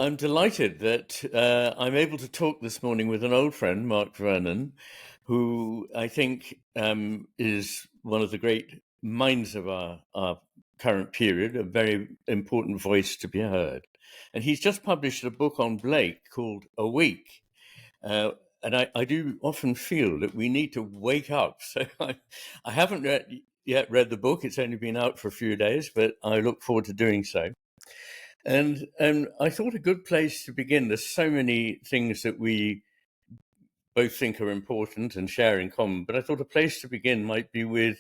I'm delighted that I'm able to talk this morning with an old friend, Mark Vernon, who I think is one of the great minds of our current period, a very important voice to be heard. And he's just published a book on Blake called Awake. And I do often feel that we need to wake up. So I haven't yet read the book. It's only been out for a few days, but I look forward to doing so. And I thought a good place to begin, there's so many things that we both think are important and share in common, but I thought a place to begin might be with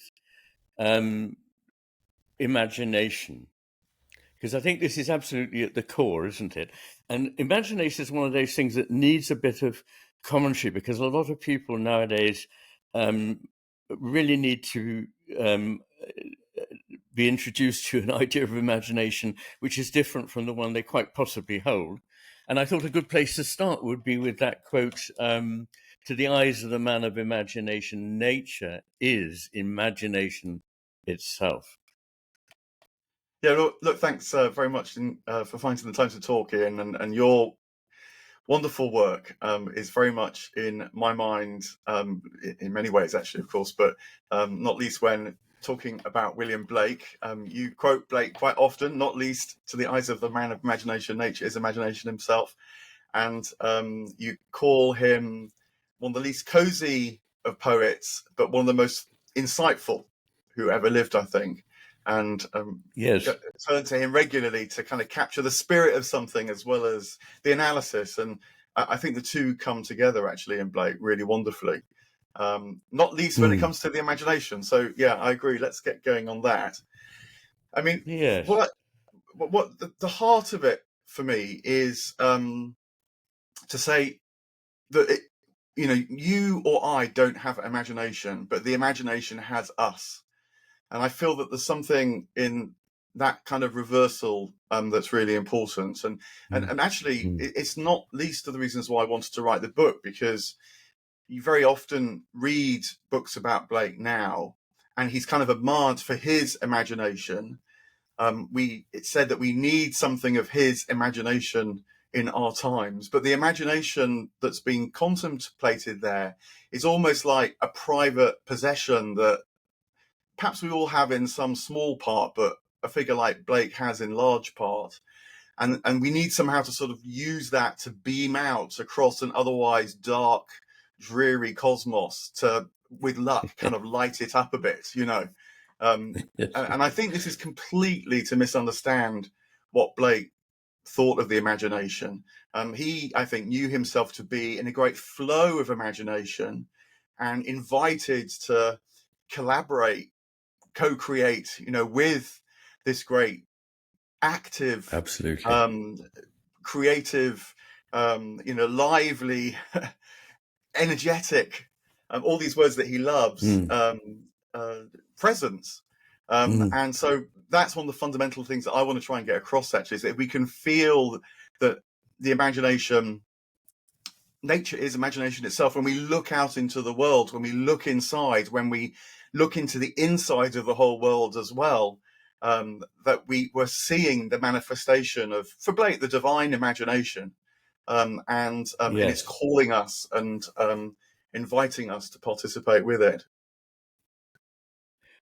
imagination, because I think this is absolutely at the core, isn't it? And imagination is one of those things that needs a bit of commentary, because a lot of people nowadays really need to be introduced to an idea of imagination which is different from the one they quite possibly hold. And I thought a good place to start would be with that quote, to the eyes of the man of imagination, nature is imagination itself. Yeah, look thanks very much for finding the time to talk, Iain, and your wonderful work is very much in my mind, in many ways, actually, of course, but not least when talking about William Blake. You quote Blake quite often, not least to the eyes of the man of imagination, nature is imagination himself. And you call him one of the least cozy of poets, but one of the most insightful who ever lived, I think. And yes, turn to him regularly to kind of capture the spirit of something as well as the analysis. And I think the two come together actually in Blake really wonderfully, not least when it comes to the imagination. So yeah, I agree. Let's get going on that. I mean, yes. what the heart of it for me is to say that you or I don't have imagination, but the imagination has us. And I feel that there's something in that kind of reversal that's really important. And actually, it's not least of the reasons why I wanted to write the book, because you very often read books about Blake now, and he's kind of admired for his imagination. It's said that we need something of his imagination in our times, but the imagination that's being contemplated there is almost like a private possession that perhaps we all have in some small part, but a figure like Blake has in large part. And we need somehow to sort of use that to beam out across an otherwise dark, dreary cosmos to, with luck, kind of light it up a bit, And I think this is completely to misunderstand what Blake thought of the imagination. He, I think, knew himself to be in a great flow of imagination and invited to collaborate, co-create, with this great active, absolutely, creative, lively, energetic, all these words that he loves, presence. And so that's one of the fundamental things that I want to try and get across, actually, is that if we can feel that the imagination, nature is imagination itself, when we look out into the world, when we look inside, when we look into the inside of the whole world as well, that we were seeing the manifestation of, for Blake, the divine imagination, and it's calling us and inviting us to participate with it.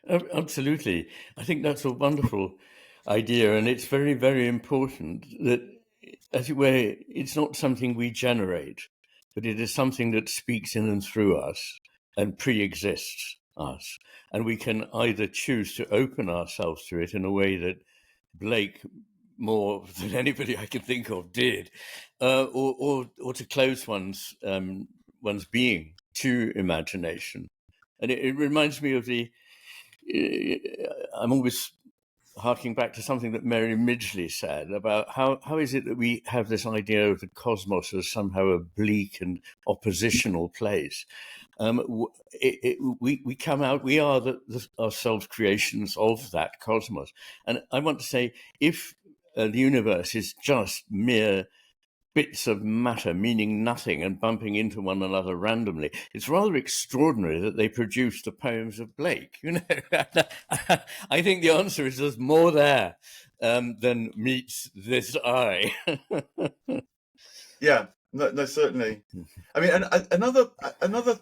Absolutely. I think that's a wonderful idea, and it's very, very important that, as it were, it's not something we generate, but it is something that speaks in and through us and pre-exists us. And we can either choose to open ourselves to it in a way that Blake, more than anybody I can think of, did, or to close one's being to imagination. And it reminds me of I'm always harking back to something that Mary Midgley said about how is it that we have this idea of the cosmos as somehow a bleak and oppositional place. We come out, we are ourselves creations of that cosmos. And I want to say, if the universe is just mere bits of matter meaning nothing and bumping into one another randomly, it's rather extraordinary that they produced the poems of Blake. I think the answer is there's more there than meets this eye. Yeah, no, certainly. I mean, another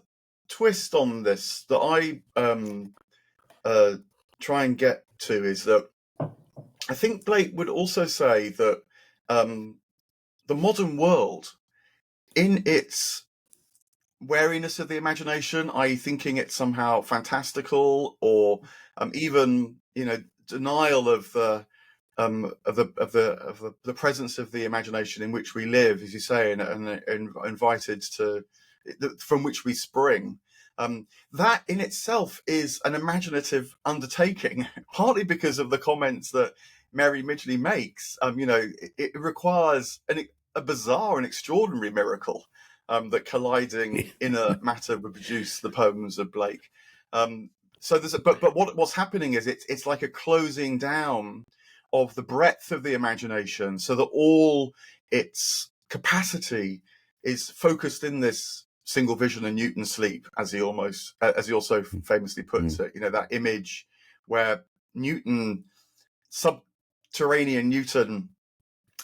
twist on this that I try and get to is that I think Blake would also say that the modern world, in its wariness of the imagination, i.e., thinking it's somehow fantastical, or even denial of the the presence of the imagination in which we live, as you say, and invited to, from which we spring. That in itself is an imaginative undertaking, partly because of the comments that Mary Midgley makes. It requires a bizarre and extraordinary miracle that colliding inner matter would produce the poems of Blake. So there's but what's happening is it's like a closing down of the breadth of the imagination, so that all its capacity is focused in this single vision and Newton sleep, as he also famously puts it. That image where Newton, subterranean Newton,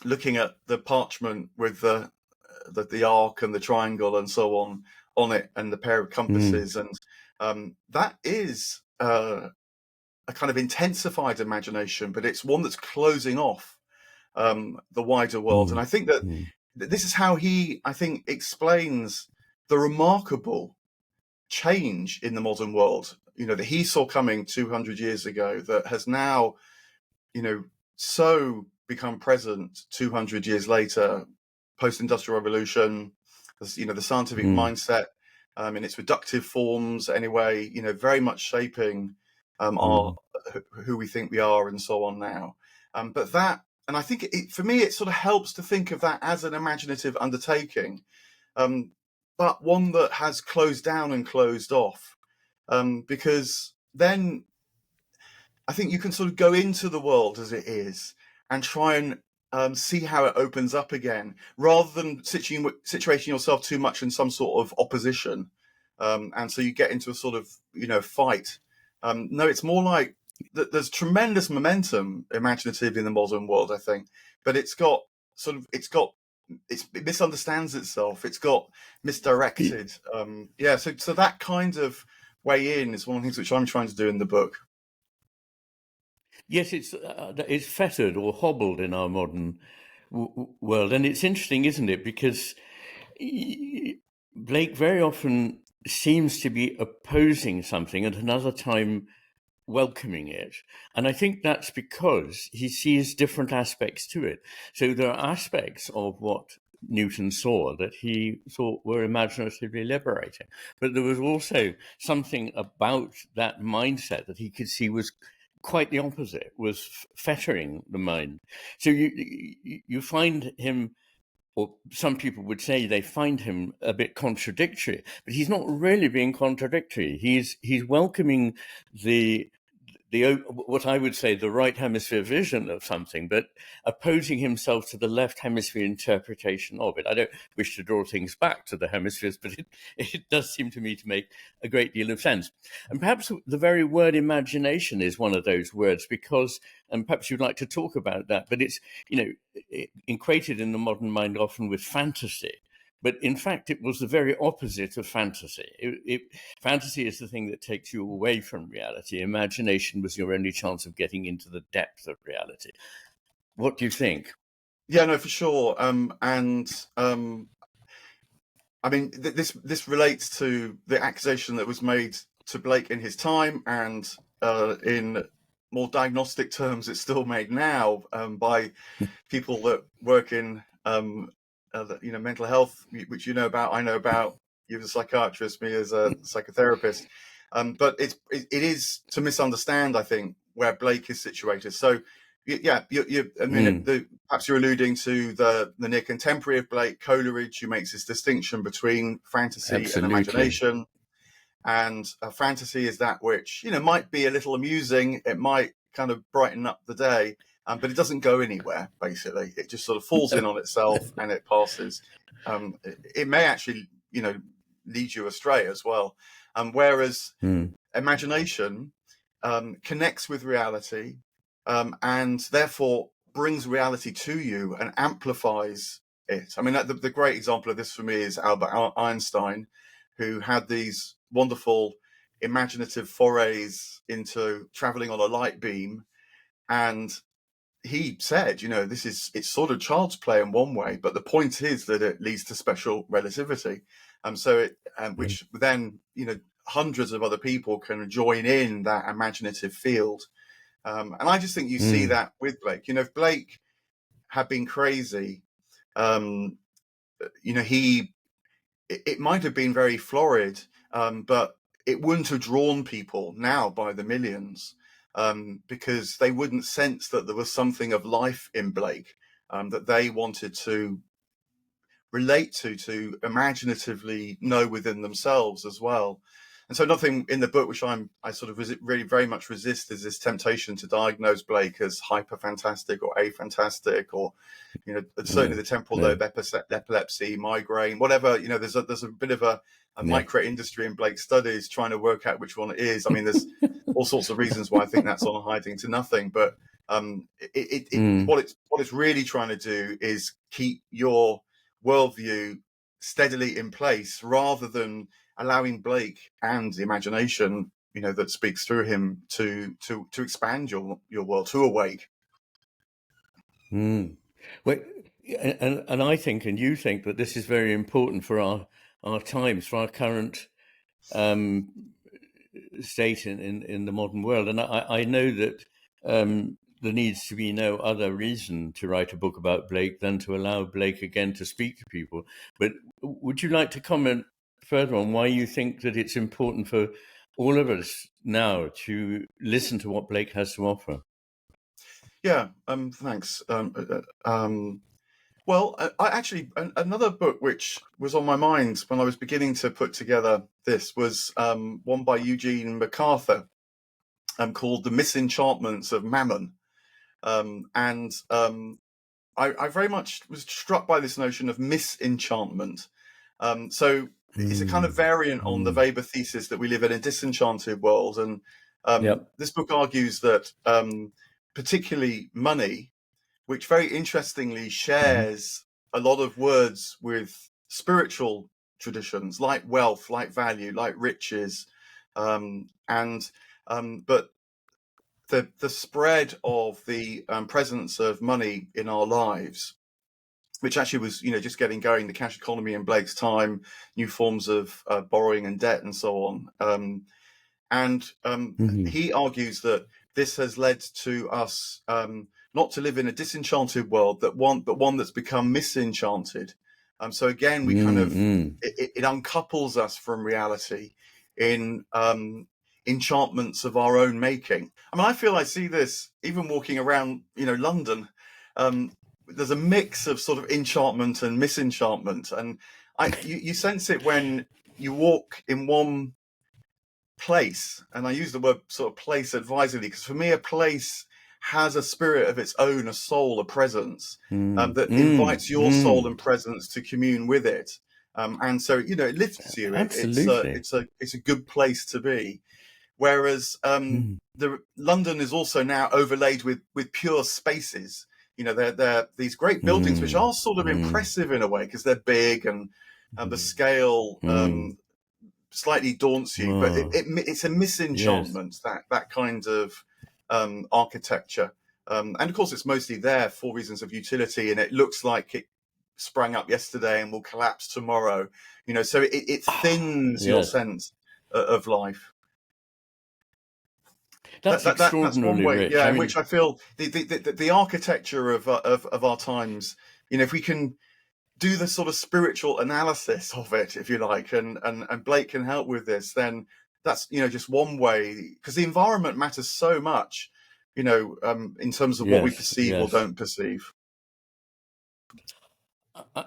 looking at the parchment with the arc and the triangle and so on it, and the pair of compasses, and that is a kind of intensified imagination, but it's one that's closing off the wider world. And I think that this is how he, I think, explains the remarkable change in the modern world, that he saw coming 200 years ago, that has now, so become present 200 years later, post-industrial revolution, the scientific mindset in its reductive forms anyway, very much shaping who we think we are and so on now. But that, and I think for me, it sort of helps to think of that as an imaginative undertaking, but one that has closed down and closed off, because then I think you can sort of go into the world as it is and try and see how it opens up again, rather than situating yourself too much in some sort of opposition. And so you get into a sort of, fight. No, it's more like there's tremendous momentum imaginative in the modern world, I think, but it misunderstands itself. It's got misdirected. So that kind of way in is one of the things which I'm trying to do in the book. Yes, it's fettered or hobbled in our modern world, and it's interesting, isn't it? Because Blake very often seems to be opposing something, and another time welcoming it. And I think that's because he sees different aspects to it. So there are aspects of what Newton saw that he thought were imaginatively liberating. But there was also something about that mindset that he could see was quite the opposite, was fettering the mind. So you find him, or some people would say they find him a bit contradictory, but he's not really being contradictory. He's welcoming the what I would say the right hemisphere vision of something, but opposing himself to the left hemisphere interpretation of it. I don't wish to draw things back to the hemispheres, but it does seem to me to make a great deal of sense. And perhaps the very word imagination is one of those words, because, and perhaps you'd like to talk about that, but it's, equated in the modern mind often with fantasy. But in fact, it was the very opposite of fantasy. Fantasy is the thing that takes you away from reality. Imagination was your only chance of getting into the depth of reality. What do you think? Yeah, no, for sure. I mean, this relates to the accusation that was made to Blake in his time, and in more diagnostic terms, it's still made now by people that work in mental health, which you know about, I know about. You as a psychiatrist, me as a psychotherapist. But it is to misunderstand, I think, where Blake is situated. So yeah, perhaps you're alluding to the near contemporary of Blake, Coleridge, who makes this distinction between fantasy and imagination. And fantasy is that which might be a little amusing. It might kind of brighten up the day, but it doesn't go anywhere. Basically, it just sort of falls in on itself and it passes. It may actually lead you astray as well. Whereas imagination connects with reality, and therefore brings reality to you and amplifies it. I mean, the great example of this for me is Albert Einstein, who had these wonderful imaginative forays into traveling on a light beam. And he said, it's sort of child's play in one way, but the point is that it leads to special relativity. Which then, hundreds of other people can join in that imaginative field. And I just think you see that with Blake. If Blake had been crazy, it might have been very florid, but it wouldn't have drawn people now by the millions, because they wouldn't sense that there was something of life in Blake, that they wanted to relate to imaginatively know within themselves as well. And so nothing in the book which I sort of really very much resist is this temptation to diagnose Blake as hyper fantastic or aphantastic, or certainly the temporal lobe epilepsy, migraine, whatever. There's a bit of a micro industry in Blake studies trying to work out which one it is. I mean, there's all sorts of reasons why I think that's on hiding to nothing, but what it's really trying to do is keep your worldview steadily in place, rather than allowing Blake and the imagination, that speaks through him to expand your world, to awake. Well, and I think, and you think, that this is very important for our times, for our current state in the modern world. And I know that there needs to be no other reason to write a book about Blake than to allow Blake again to speak to people. But would you like to comment further on why you think that it's important for all of us now to listen to what Blake has to offer? Yeah, thanks. Well, I actually, another book which was on my mind when I was beginning to put together this was one by Eugene MacArthur, called The Misenchantments of Mammon. I very much was struck by this notion of misenchantment. So it's a kind of variant on the Weber thesis that we live in a disenchanted world. And this book argues that particularly money, which very interestingly shares a lot of words with spiritual traditions like wealth, like value, like riches, but the spread of the presence of money in our lives, which actually was just getting going, the cash economy in Blake's time, new forms of borrowing and debt, and so on. He argues that this has led to us not to live in a disenchanted world, but one that's become misenchanted. So again, we kind of it uncouples us from reality in enchantments of our own making. I mean, I feel I see this even walking around, London. There's a mix of sort of enchantment and misenchantment, and you sense it when you walk in one place, and I use the word sort of place advisedly, because for me a place has a spirit of its own, a soul, a presence that invites your soul and presence to commune with it, and so it lifts you. Absolutely. It's a good place to be. Whereas London is also now overlaid with pure spaces. They're these great buildings which are sort of impressive in a way because they're big, and the scale slightly daunts you, but it's a misenchantment, that kind of architecture. And of course, it's mostly there for reasons of utility, and it looks like it sprang up yesterday and will collapse tomorrow. So it thins your sense of life. That's extraordinarily one way, rich. in which I feel the architecture of our times. If we can do the sort of spiritual analysis of it, if you like, and Blake can help with this, then that's just one way, because the environment matters so much, in terms of what we perceive or don't perceive.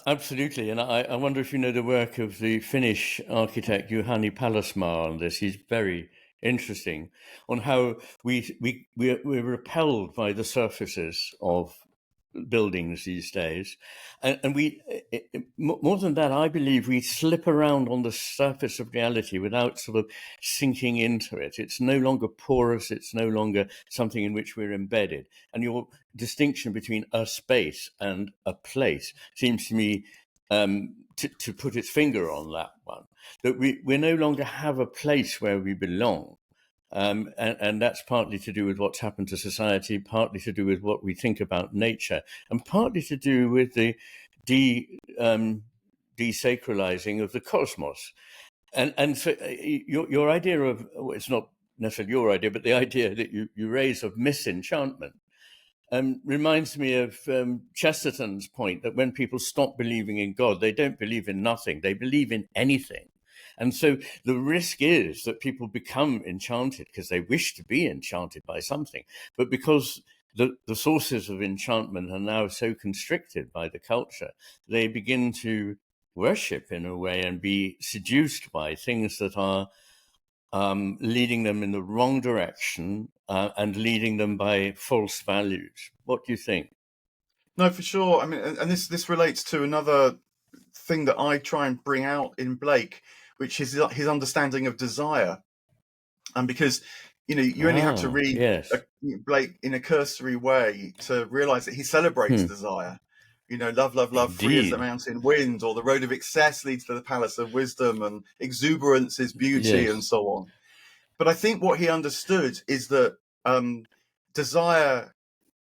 Absolutely, and I wonder if you know the work of the Finnish architect Juhani Pallasmaa on this. He's very interesting on how we're repelled by the surfaces of buildings these days. And we, more than that, I believe we slip around on the surface of reality without sort of sinking into it. It's no longer porous. It's no longer something in which we're embedded. And your distinction between a space and a place seems to me to put its finger on that one, that we no longer have a place where we belong. And that's partly to do with what's happened to society, partly to do with what we think about nature, and partly to do with the desacralizing of the cosmos. And so your idea of, well, it's not necessarily your idea, but the idea that you raise of misenchantment reminds me of Chesterton's point that when people stop believing in God, they don't believe in nothing, they believe in anything. And so the risk is that people become enchanted because they wish to be enchanted by something. But because the sources of enchantment are now so constricted by the culture, they begin to worship in a way and be seduced by things that are leading them in the wrong direction and leading them by false values. What do you think? No, for sure. I mean, and this relates to another thing that I try and bring out in Blake, which is his understanding of desire. And because, you only have to read yes. Blake in a cursory way to realize that he celebrates desire. Love, love, love, free as the Indeed. mountain wind, or the road of excess leads to the palace of wisdom, and exuberance is beauty, Yes. and so on. But I think what he understood is that desire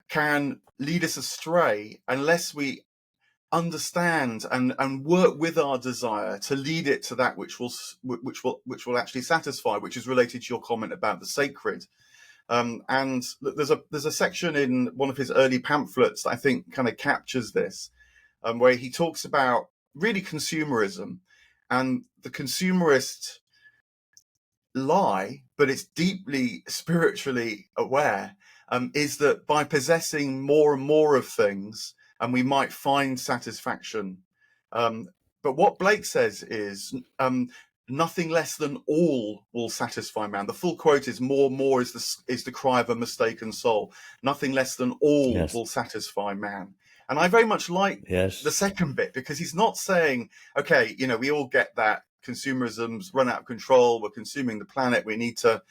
can lead us astray unless we understand and work with our desire to lead it to that which will actually satisfy, which is related to your comment about the sacred. And there's a section in one of his early pamphlets that I think kind of captures this, where he talks about really consumerism, and the consumerist lie, but it's deeply spiritually aware, is that by possessing more and more of things, and we might find satisfaction. But what Blake says is nothing less than all will satisfy man. The full quote is more is the cry of a mistaken soul. Nothing less than all Yes. will satisfy man. And I very much like Yes. the second bit, because he's not saying, okay, we all get that consumerism's run out of control, we're consuming the planet, we need to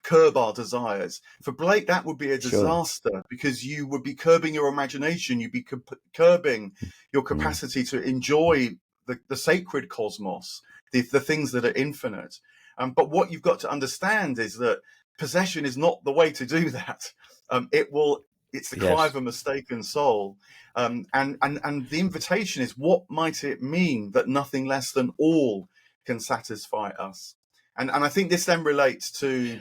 curb our desires. For Blake, that would be a disaster, because you would be curbing your imagination, you'd be curbing your capacity to enjoy the sacred cosmos, the things that are infinite. But what you've got to understand is that possession is not the way to do that. It's the cry of a mistaken soul. And the invitation is, what might it mean that nothing less than all can satisfy us? And I think this then relates to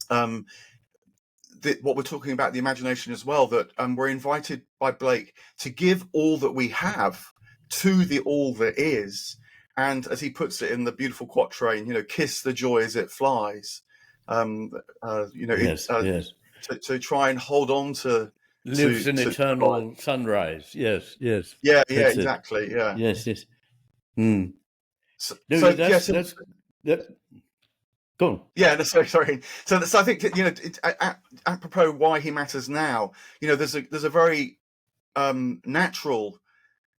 what we're talking about, the imagination as well, that we're invited by Blake to give all that we have to the all that is. And as he puts it in the beautiful quatrain, kiss the joy as it flies. Yes. To try and hold on to lives in eternal life. Sunrise. Yes. Yeah, exactly. Yeah. Yes. So that's that. Go on. Yeah, no, sorry. So I think apropos why he matters now. There's a very natural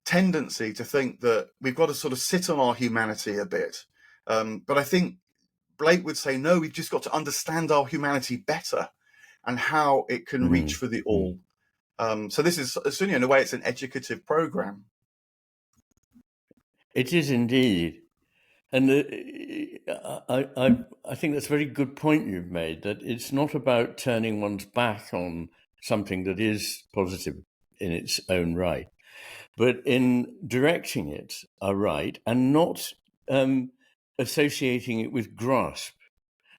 tendency to think that we've got to sort of sit on our humanity a bit, but I think Blake would say no. We've just got to understand our humanity better and how it can reach for the all. So this is certainly, in a way, it's an educative program. It is indeed. And I think that's a very good point you've made, that it's not about turning one's back on something that is positive in its own right, but in directing it aright and not associating it with grasp,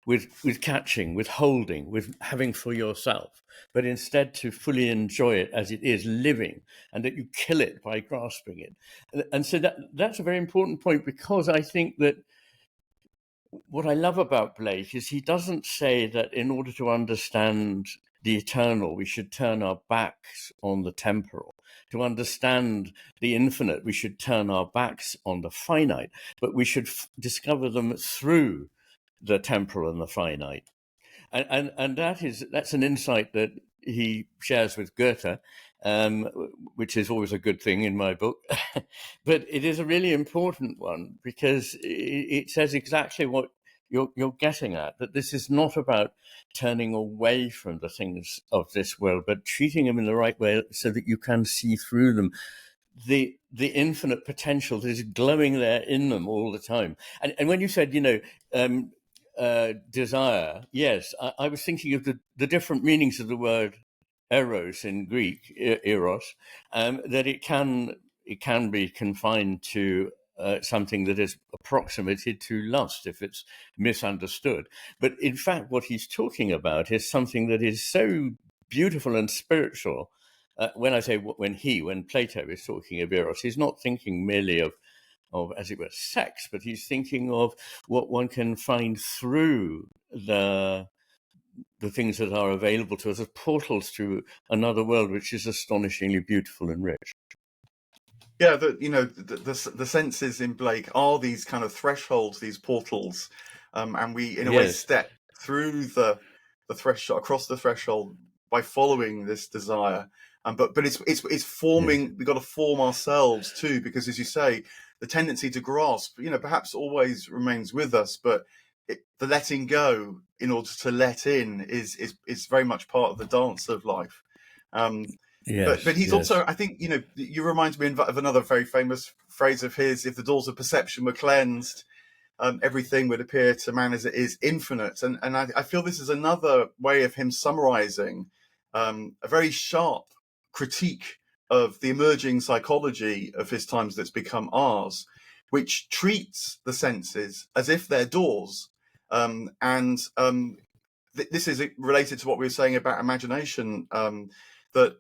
with catching, with holding, with having for yourself, but instead to fully enjoy it as it is living, and that you kill it by grasping it. And so that's a very important point, because I think that what I love about Blake is he doesn't say that in order to understand the eternal, we should turn our backs on the temporal. To understand the infinite, we should turn our backs on the finite, but we should discover them through the temporal and the finite. And that's an insight that he shares with Goethe, which is always a good thing in my book. But it is a really important one because it says exactly what you're getting at, that this is not about turning away from the things of this world, but treating them in the right way so that you can see through them the infinite potential that is glowing there in them all the time. And when you said, desire, yes, I was thinking of the different meanings of the word eros in Greek, eros, that it can be confined to something that is approximated to lust if it's misunderstood. But in fact, what he's talking about is something that is so beautiful and spiritual. When I say when Plato is talking of eros, he's not thinking merely of, as it were, sex, but he's thinking of what one can find through the things that are available to us as portals to another world, which is astonishingly beautiful and rich. Yeah, the senses in Blake are these kind of thresholds, these portals, and we, in a way, step through the threshold, across the threshold by following this desire. But it's forming. Yes. We've got to form ourselves too, because as you say, the tendency to grasp, perhaps always remains with us, but the letting go in order to let in is very much part of the dance of life. But he's also, I think, you remind me of another very famous phrase of his: if the doors of perception were cleansed, everything would appear to man as it is infinite. And I feel this is another way of him summarizing a very sharp critique of the emerging psychology of his times that's become ours, which treats the senses as if they're doors. This is related to what we were saying about imagination, that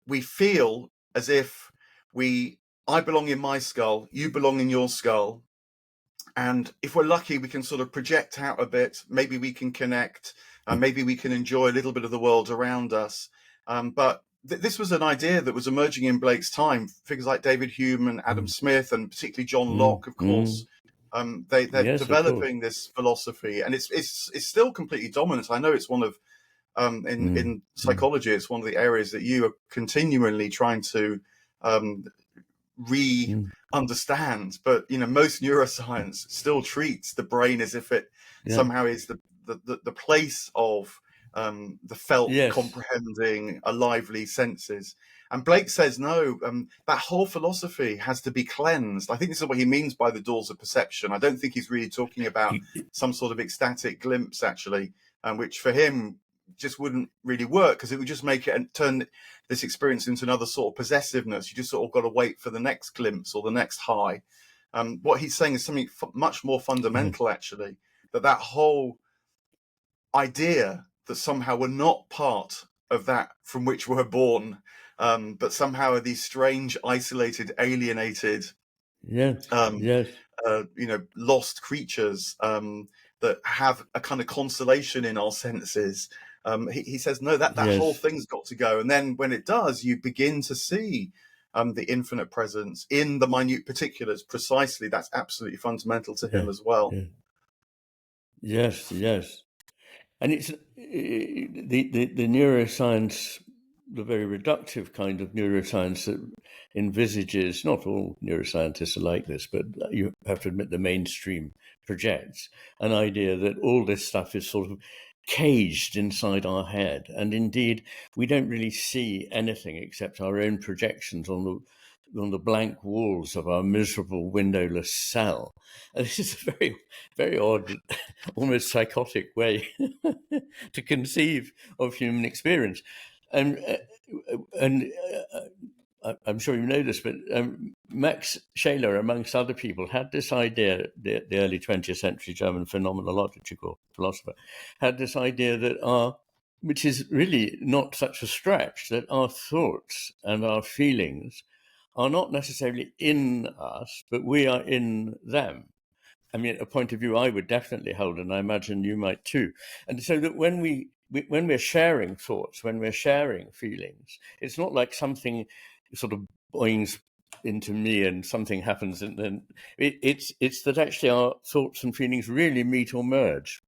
we feel as if I belong in my skull, you belong in your skull. And if we're lucky, we can sort of project out a bit. Maybe we can connect, and maybe we can enjoy a little bit of the world around us. But this was an idea that was emerging in Blake's time. Figures like David Hume and Adam Smith, and particularly John Locke, of course. They're developing this philosophy, and it's still completely dominant. I know it's one of in psychology, it's one of the areas that you are continually trying to re-understand. But most neuroscience still treats the brain as if it somehow is the place of the felt, comprehending, a lively senses. And Blake says no, that whole philosophy has to be cleansed. I think this is what he means by the doors of perception. I don't think he's really talking about some sort of ecstatic glimpse, actually, which for him just wouldn't really work, because it would just make it and turn this experience into another sort of possessiveness. You just sort of got to wait for the next glimpse or the next high. What he's saying is something much more fundamental, actually, that whole idea that somehow we're not part of that from which we're born, but somehow are these strange, isolated, alienated, lost creatures that have a kind of consolation in our senses. He says, no, that whole thing's got to go. And then when it does, you begin to see the infinite presence in the minute particulars. Precisely, that's absolutely fundamental to him as well. Yes. And it's the neuroscience, the very reductive kind of neuroscience that envisages, not all neuroscientists are like this, but you have to admit the mainstream projects an idea that all this stuff is sort of caged inside our head. And indeed, we don't really see anything except our own projections on the blank walls of our miserable windowless cell. And this is a very, very odd, almost psychotic way to conceive of human experience. And I'm sure you know this, but Max Scheler, amongst other people, had this idea, the early 20th century German phenomenological philosopher, had this idea that which is really not such a stretch, that our thoughts and our feelings are not necessarily in us, but we are in them. I mean, a point of view I would definitely hold, and I imagine you might too. And so that when we're sharing thoughts, when we're sharing feelings, it's not like something sort of boings into me and something happens, and then it's that actually our thoughts and feelings really meet or merge.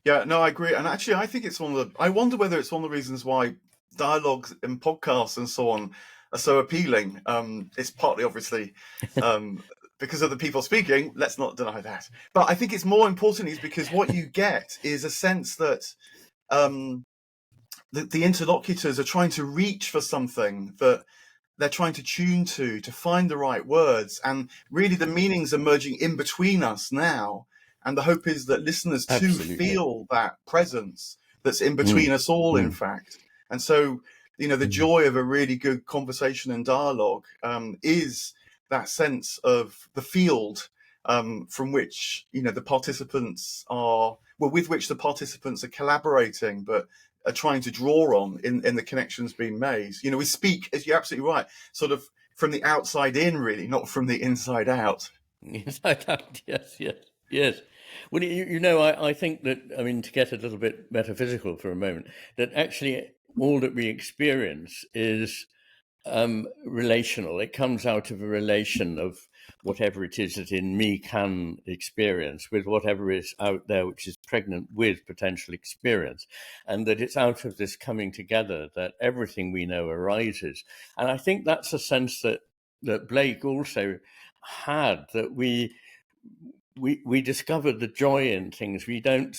Yeah, no, I agree. And actually, I think it's I wonder whether it's one of the reasons why dialogues and podcasts and so on are so appealing. It's partly obviously um, because of the people speaking. Let's not deny that. But I think it's more important is because what you get is a sense that um, the interlocutors are trying to reach for something that they're trying to tune to find the right words, and really the meanings are merging in between us now, and the hope is that listeners too Absolutely. feel that presence that's in between Mm, us all, in mm, fact. And so, the mm. joy of a really good conversation and dialogue is that sense of the field from which the participants are well with which the participants are collaborating, but are trying to draw on in the connections being made. We speak, as you're absolutely right, sort of from the outside in, really, not from the inside out. Inside out, yes, yes, yes. Well, I think that, I mean, to get a little bit metaphysical for a moment, that actually all that we experience is relational. It comes out of a relation of whatever it is that in me can experience with whatever is out there, which is pregnant with potential experience. And that it's out of this coming together that everything we know arises. And I think that's a sense that Blake also had, that we discovered the joy in things. We don't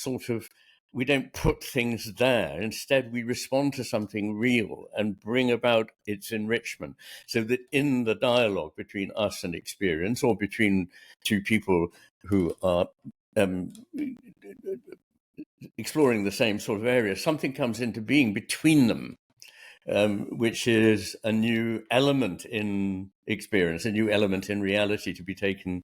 put things there. Instead, we respond to something real and bring about its enrichment, so that in the dialogue between us and experience, or between two people who are exploring the same sort of area, something comes into being between them, which is a new element in experience, a new element in reality to be taken,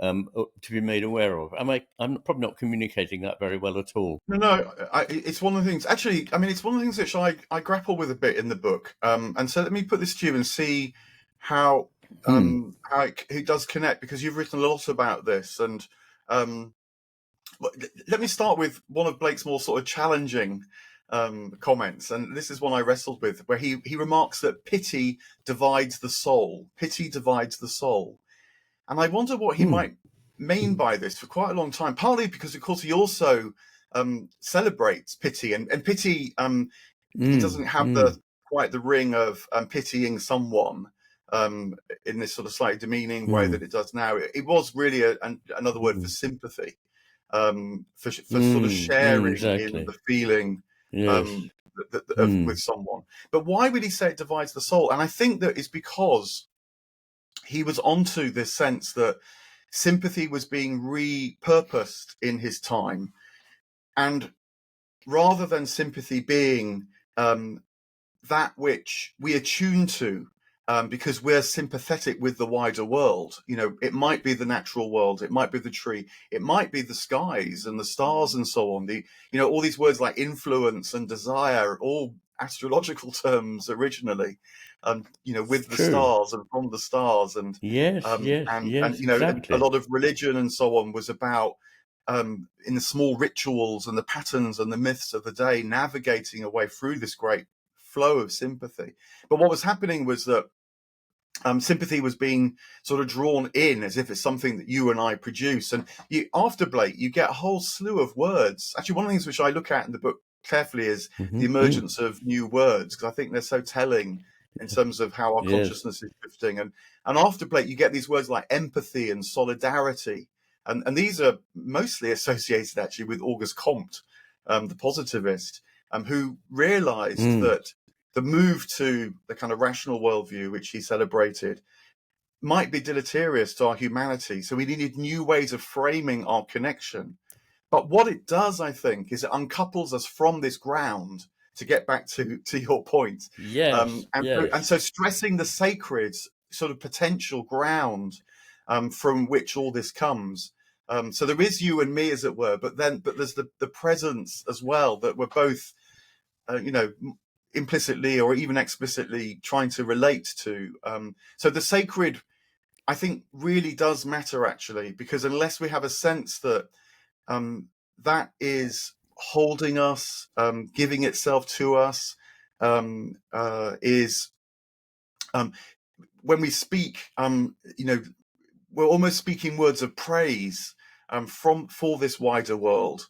to be made aware of. I'm probably not communicating that very well at all. No, it's one of the things. Actually, I mean, it's one of the things which I grapple with a bit in the book. And so let me put this to you and see how Hmm. it does connect, because you've written a lot about this. And um, let me start with one of Blake's more sort of challenging comments, and this is one I wrestled with, where he remarks that pity divides the soul. Pity divides the soul. And I wonder what he Hmm. might mean by this for quite a long time, partly because, of course, he also celebrates pity. And pity, it Hmm. doesn't have Hmm. quite the ring of pitying someone in this sort of slightly demeaning way Hmm. that it does now. It was really another word for Hmm. sympathy, for sort of Hmm. sharing in Exactly. the feeling Yes. Hmm. with someone. But why would he say it divides the soul? And I think that is because he was onto this sense that sympathy was being repurposed in his time, and rather than sympathy being that which we attune to, because we're sympathetic with the wider world. It might be the natural world, it might be the tree, it might be the skies and the stars and so on. All these words like influence and desire, all astrological terms originally, with the True. stars and from the stars, and Yes. Yes. and Yes. a Exactly. lot of religion and so on was about in the small rituals and the patterns and the myths of the day, navigating a way through this great flow of sympathy. But what was happening was that sympathy was being sort of drawn in as if it's something that you and I produce. And after Blake, you get a whole slew of words. Actually, one of the things which I look at in the book carefully is the Mm-hmm. emergence of new words, because I think they're so telling in terms of how our Yes. consciousness is shifting. And after Blake, you get these words like empathy and solidarity. And these are mostly associated actually with Auguste Comte, the positivist, who realized Mm. that the move to the kind of rational worldview, which he celebrated, might be deleterious to our humanity. So we needed new ways of framing our connection. But what it does, I think, is it uncouples us from this ground, to get back to your point. Yes. And Yes. so stressing the sacred sort of potential ground from which all this comes. So there is you and me, as it were, but there's the presence as well, that we're both implicitly or even explicitly trying to relate to. So the sacred, I think, really does matter, actually, because unless we have a sense that that is holding us, giving itself to us, is when we speak, we're almost speaking words of praise for this wider world.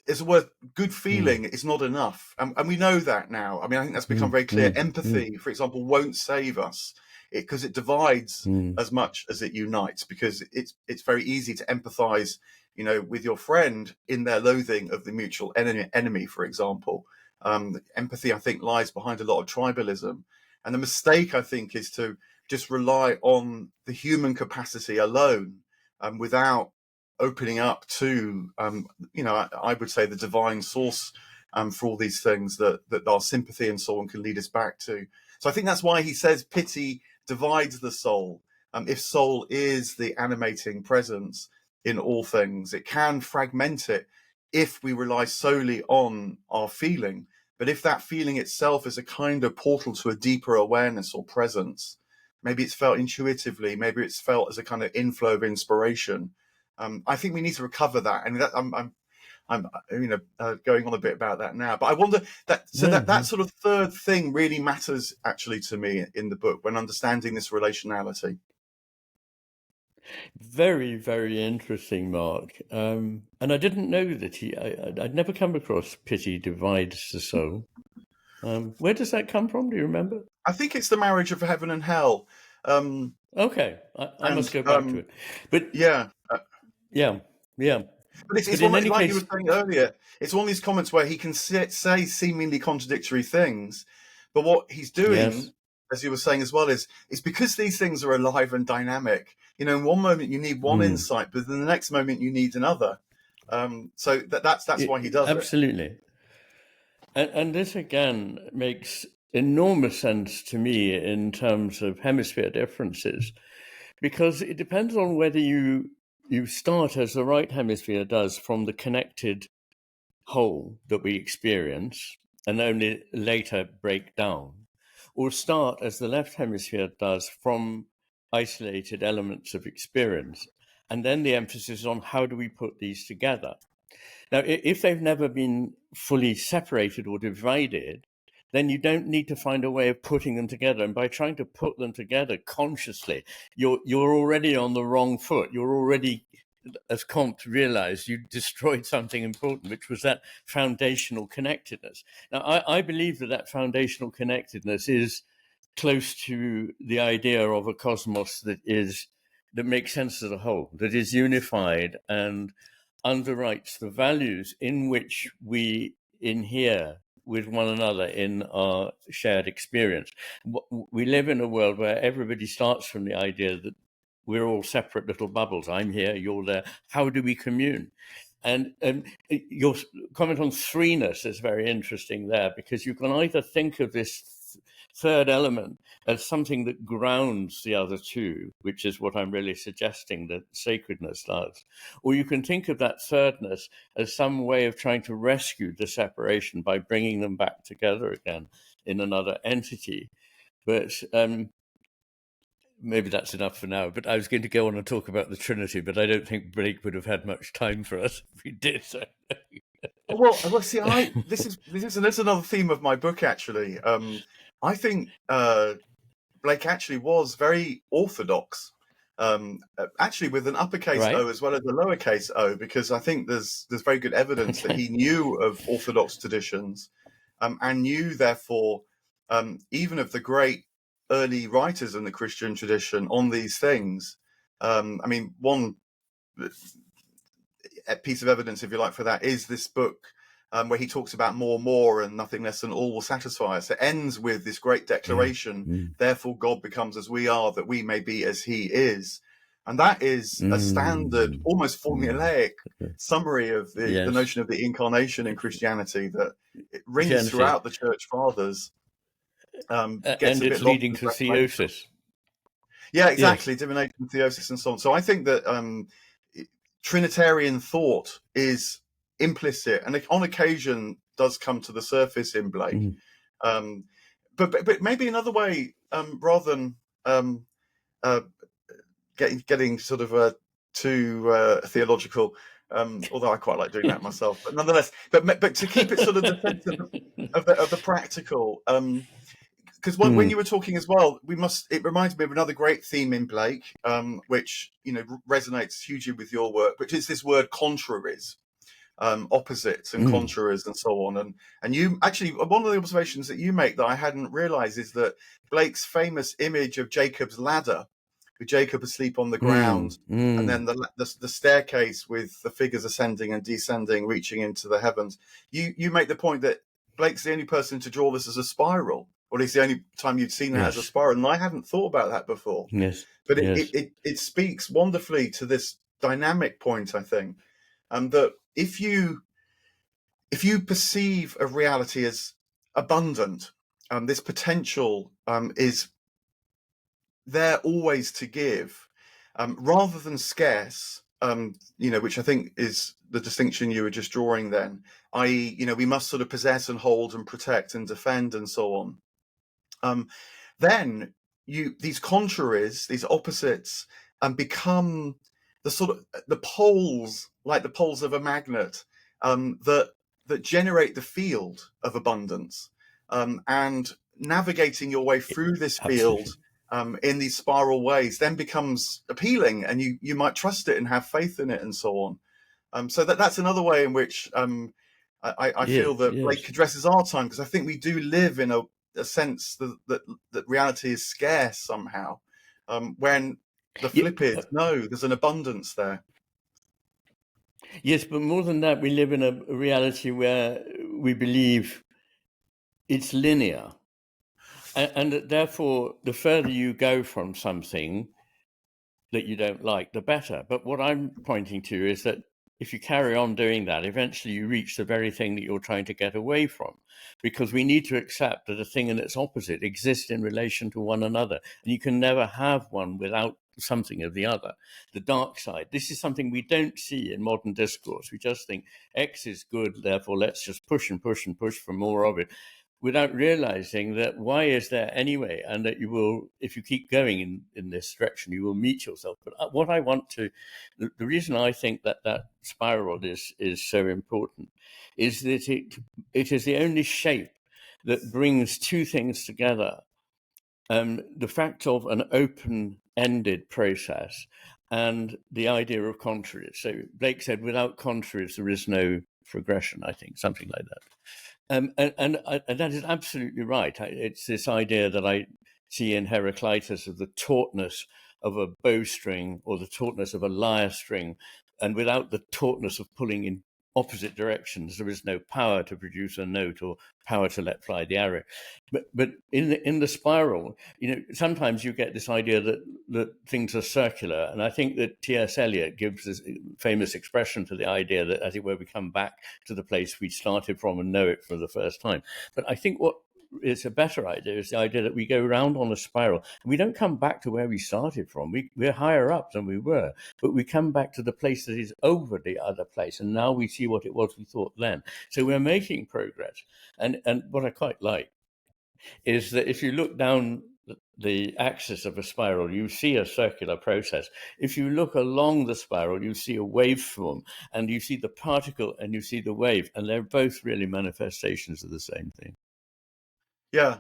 it's a word. Good feeling is not enough, and we know that now. I mean, I think that's become very clear. Empathy, for example, won't save us because it divides as much as it unites. Because it's very easy to empathise, with your friend in their loathing of the mutual enemy, for example. Empathy, I think, lies behind a lot of tribalism, and the mistake, I think, is to just rely on the human capacity alone, without opening up to, I would say the divine source, for all these things that our sympathy and so on can lead us back to. So I think that's why he says pity divides the soul. If soul is the animating presence in all things, it can fragment it if we rely solely on our feeling. But if that feeling itself is a kind of portal to a deeper awareness or presence, maybe it's felt intuitively, maybe it's felt as a kind of inflow of inspiration. I think we need to recover that, and that I'm going on a bit about that now. But I wonder that sort of third thing really matters actually to me in the book when understanding this relationality. Very, very interesting, Mark. And I didn't know that I'd never come across pity divides the soul. Where does that come from? Do you remember? I think it's the marriage of heaven and hell. Okay, I must go back to it. But yeah. Yeah. But it's in one any like case, you were saying earlier. It's one of these comments where he can say seemingly contradictory things, but what he's doing, yes, as you were saying as well, is because these things are alive and dynamic. In one moment you need one insight, but in the next moment you need another. So that's why he does it. Absolutely. And this again makes enormous sense to me in terms of hemisphere differences, because it depends on whether you start, as the right hemisphere does, from the connected whole that we experience and only later break down, or start, as the left hemisphere does, from isolated elements of experience. And then the emphasis is on how do we put these together. Now, if they've never been fully separated or divided, then you don't need to find a way of putting them together. And by trying to put them together consciously, you're already on the wrong foot. You're already, as Comte realized, you destroyed something important, which was that foundational connectedness. Now, I believe that foundational connectedness is close to the idea of a cosmos that makes sense as a whole, that is unified and underwrites the values in which we inhere with one another in our shared experience. We live in a world where everybody starts from the idea that we're all separate little bubbles. I'm here, you're there. How do we commune? And your comment on threeness is very interesting there, because you can either think of this third element as something that grounds the other two, which is what I'm really suggesting that sacredness does, or you can think of that thirdness as some way of trying to rescue the separation by bringing them back together again in another entity. But maybe that's enough for now. But I was going to go on and talk about the Trinity, but I don't think Blake would have had much time for us if we did so. Well, see, this is another theme of my book actually. I think Blake actually was very orthodox, actually with an uppercase Right. O as well as a lowercase o, because I think there's very good evidence that he knew of orthodox traditions, and knew therefore even of the great early writers in the Christian tradition on these things. I mean, one piece of evidence, if you like, for that is this book, where he talks about more and nothing less than all will satisfy us. It ends with this great declaration, therefore God becomes as we are, that we may be as he is. And that is a standard, almost formulaic summary of the notion of the incarnation in Christianity that it rings throughout the church fathers. And it's leading to theosis. Yeah, exactly. Yes. Divination, theosis, and so on. So I think that Trinitarian thought is implicit and on occasion does come to the surface in Blake. But maybe another way, rather than getting sort of too theological, although I quite like doing that myself, but nonetheless, but to keep it sort of the sense of the practical. Because when you were talking as well, it reminds me of another great theme in Blake, which resonates hugely with your work, which is this word contraries. opposites and contraries and so on. And you actually, one of the observations that you make that I hadn't realized is that Blake's famous image of Jacob's ladder, with Jacob asleep on the ground, and then the staircase with the figures ascending and descending, reaching into the heavens. You make the point that Blake's the only person to draw this as a spiral, or at least the only time you'd seen that as a spiral. And I hadn't thought about that before. Yes. But it speaks wonderfully to this dynamic point, I think, that if you perceive a reality as abundant, this potential is there always to give, rather than scarce, which I think is the distinction you were just drawing then, i.e., we must sort of possess and hold and protect and defend and so on. Then these contraries, these opposites, become the sort of the poles, like the poles of a magnet, that generate the field of abundance, and navigating your way through this field in these spiral ways then becomes appealing, and you might trust it and have faith in it and so on. So that's another way in which I feel that Blake addresses our time, because I think we do live in a sense that reality is scarce somehow, when the flip is no, there's an abundance there. Yes, but more than that, we live in a reality where we believe it's linear, and therefore the further you go from something that you don't like, the better. But what I'm pointing to is that if you carry on doing that, eventually you reach the very thing that you're trying to get away from, because we need to accept that a thing and its opposite exist in relation to one another, and you can never have one without something of the other. The dark side, this is something we don't see in modern discourse. We just think X is good, therefore let's just push and push and push for more of it, without realizing that Y is there anyway, and that you will, if you keep going in this direction, you will meet yourself. But what I want to, the reason I think that spiral is so important is that it is the only shape that brings two things together. The fact of an open-ended process and the idea of contraries. So Blake said, without contraries, there is no progression, I think, something like that. And that is absolutely right. It's this idea that I see in Heraclitus of the tautness of a bowstring or the tautness of a lyre string. And without the tautness of pulling in opposite directions, there is no power to produce a note or power to let fly the arrow. But in the spiral, sometimes you get this idea that things are circular, and I think that T.S. Eliot gives this famous expression to the idea that, as it were, we come back to the place we started from and know it for the first time. But I think what is a better idea is the idea that we go round on a spiral and we don't come back to where we started from. We're higher up than we were, but we come back to the place that is over the other place, and now we see what it was we thought then. So we're making progress. And what I quite like is that if you look down the axis of a spiral, you see a circular process. If you look along the spiral, you see a waveform, and you see the particle and you see the wave, and they're both really manifestations of the same thing. Yeah.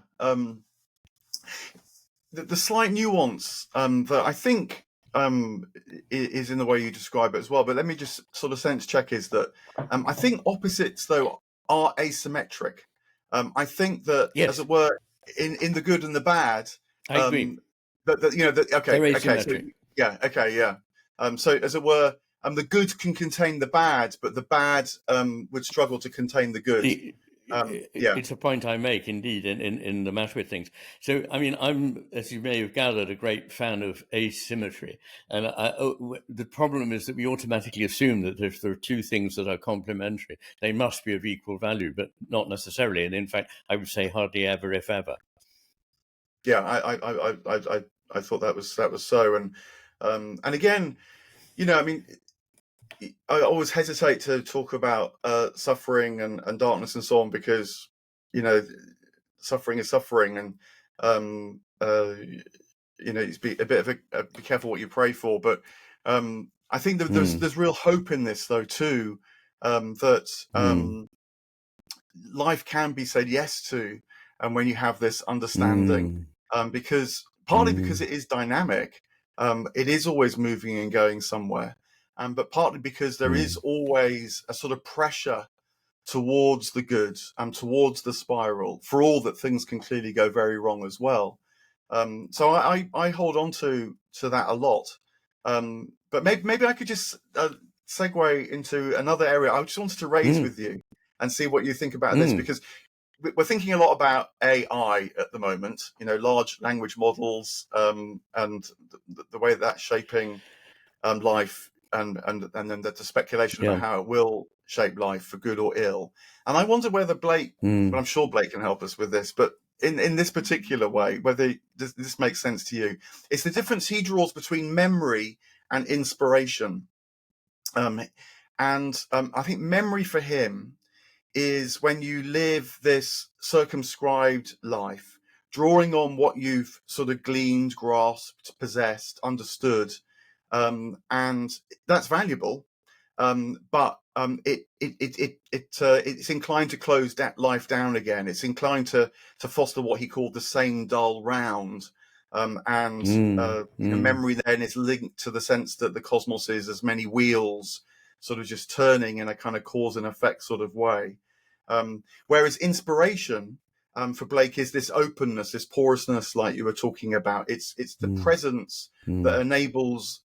The slight nuance that I think is in the way you describe it as well, but let me just sort of sense check, is that I think opposites, though, are asymmetric. I think that, as it were, in the good and the bad, I agree. Okay, They're asymmetric. So as it were, the good can contain the bad, but the bad would struggle to contain the good. It's a point I make, indeed, in the matter with things. So, I mean, I'm, as you may have gathered, a great fan of asymmetry. And the problem is that we automatically assume that if there are two things that are complementary, they must be of equal value, but not necessarily. And in fact, I would say hardly ever, if ever. Yeah, I thought that was so. And again, I mean, I always hesitate to talk about suffering and darkness and so on, because suffering is suffering, and it's be a bit of be careful what you pray for. But I think that there's real hope in this, though, too, that life can be said yes to, and when you have this understanding, because partly because it is dynamic, it is always moving and going somewhere. but partly because there is always a sort of pressure towards the good and towards the spiral, for all that things can clearly go very wrong as well. So I hold on to that a lot. But maybe I could just segue into another area I just wanted to raise with you and see what you think about this, because we're thinking a lot about AI at the moment, large language models, and the way that's shaping life, and then the speculation about how it will shape life for good or ill. And I wonder whether Blake, but I'm sure Blake can help us with this, but in this particular way, whether this makes sense to you. It's the difference he draws between memory and inspiration. I think memory for him is when you live this circumscribed life, drawing on what you've sort of gleaned, grasped, possessed, understood, and that's valuable. But it's inclined to close that life down again. It's inclined to foster what he called the same dull round. Memory then is linked to the sense that the cosmos is as many wheels, sort of just turning in a kind of cause and effect sort of way. Whereas inspiration, for Blake, is this openness, this porousness, like you were talking about. It's the presence that enables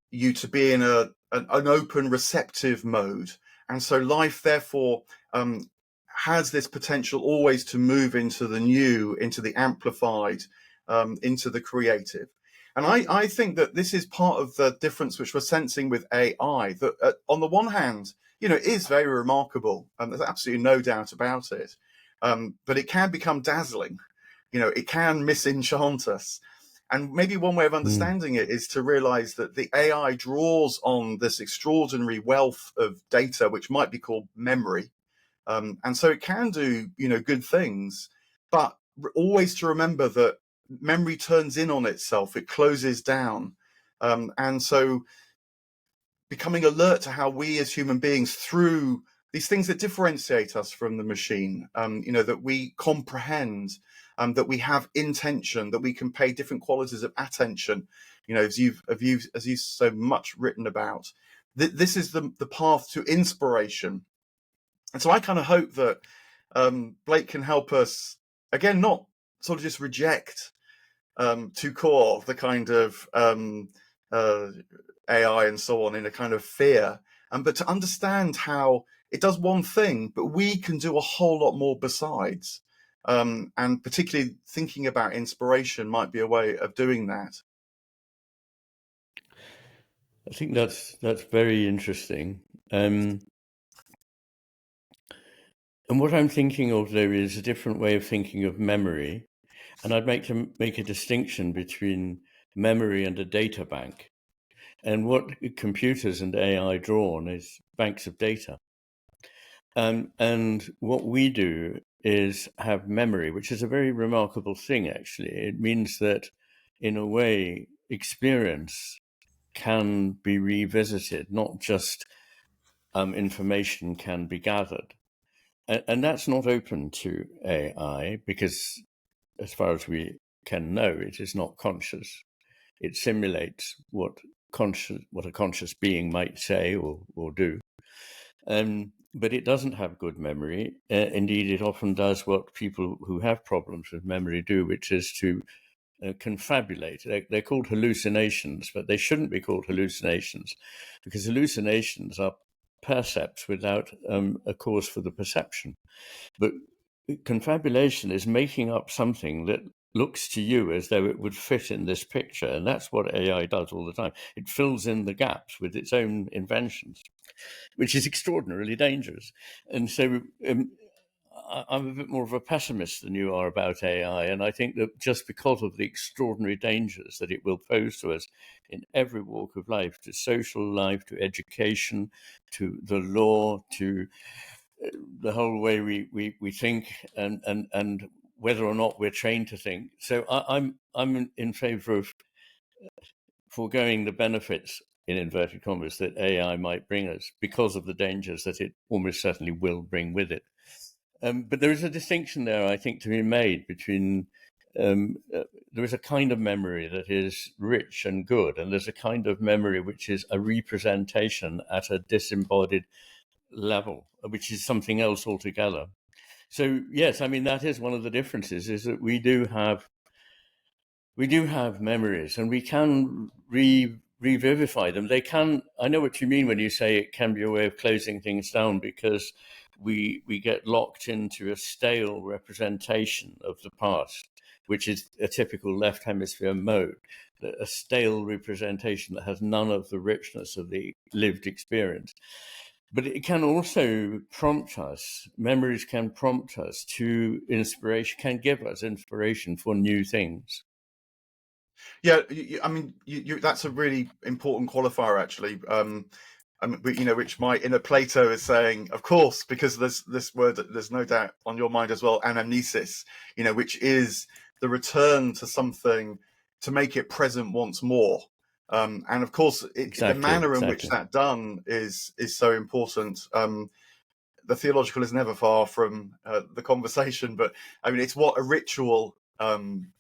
you to be in an open, receptive mode. And so life, therefore, has this potential always to move into the new, into the amplified, into the creative. And I think that this is part of the difference which we're sensing with AI, that on the one hand, it is very remarkable, and there's absolutely no doubt about it. But it can become dazzling. It can misenchant us. And maybe one way of understanding it is to realize that the AI draws on this extraordinary wealth of data, which might be called memory. And so it can do, good things, but always to remember that memory turns in on itself, it closes down. And so becoming alert to how we as human beings, through these things that differentiate us from the machine, that we comprehend, that we have intention, that we can pay different qualities of attention, as you've so much written about. This is the path to inspiration. And so I kind of hope that Blake can help us, again, not sort of just reject to core the kind of AI and so on in a kind of fear, but to understand how it does one thing, but we can do a whole lot more besides. And particularly thinking about inspiration might be a way of doing that. I think that's very interesting. And what I'm thinking of there is a different way of thinking of memory. And I'd make a distinction between memory and a data bank. And what computers and AI draw on is banks of data. And what we do is have memory, which is a very remarkable thing, actually. It means that, in a way, experience can be revisited, not just information can be gathered. And that's not open to AI because, as far as we can know, it is not conscious. It simulates what a conscious being might say or do. But it doesn't have good memory. Indeed, it often does what people who have problems with memory do, which is to confabulate. They're called hallucinations, but they shouldn't be called hallucinations, because hallucinations are percepts without a cause for the perception. But confabulation is making up something that looks to you as though it would fit in this picture. And that's what AI does all the time. It fills in the gaps with its own inventions, which is extraordinarily dangerous. And so I'm a bit more of a pessimist than you are about AI. And I think that just because of the extraordinary dangers that it will pose to us in every walk of life, to social life, to education, to the law, to the whole way we think, and whether or not we're trained to think. So I'm in favor of foregoing the benefits, in inverted commas, that AI might bring us because of the dangers that it almost certainly will bring with it. But there is a distinction there, I think, to be made between there is a kind of memory that is rich and good, and there's a kind of memory which is a representation at a disembodied level, which is something else altogether. So yes, I mean, that is one of the differences, is that we do have memories, and we can revivify them. They can. I know what you mean when you say it can be a way of closing things down, because we get locked into a stale representation of the past, which is a typical left hemisphere mode, a stale representation that has none of the richness of the lived experience. But it can also prompt us, memories can prompt us to inspiration, can give us inspiration for new things. Yeah, I mean, that's a really important qualifier, actually. Which my inner Plato is saying, of course, because there's this word that there's no doubt on your mind as well, anamnesis, which is the return to something to make it present once more. And of course, the manner in which that's done is so important. The theological is never far from the conversation, but I mean, it's what a ritual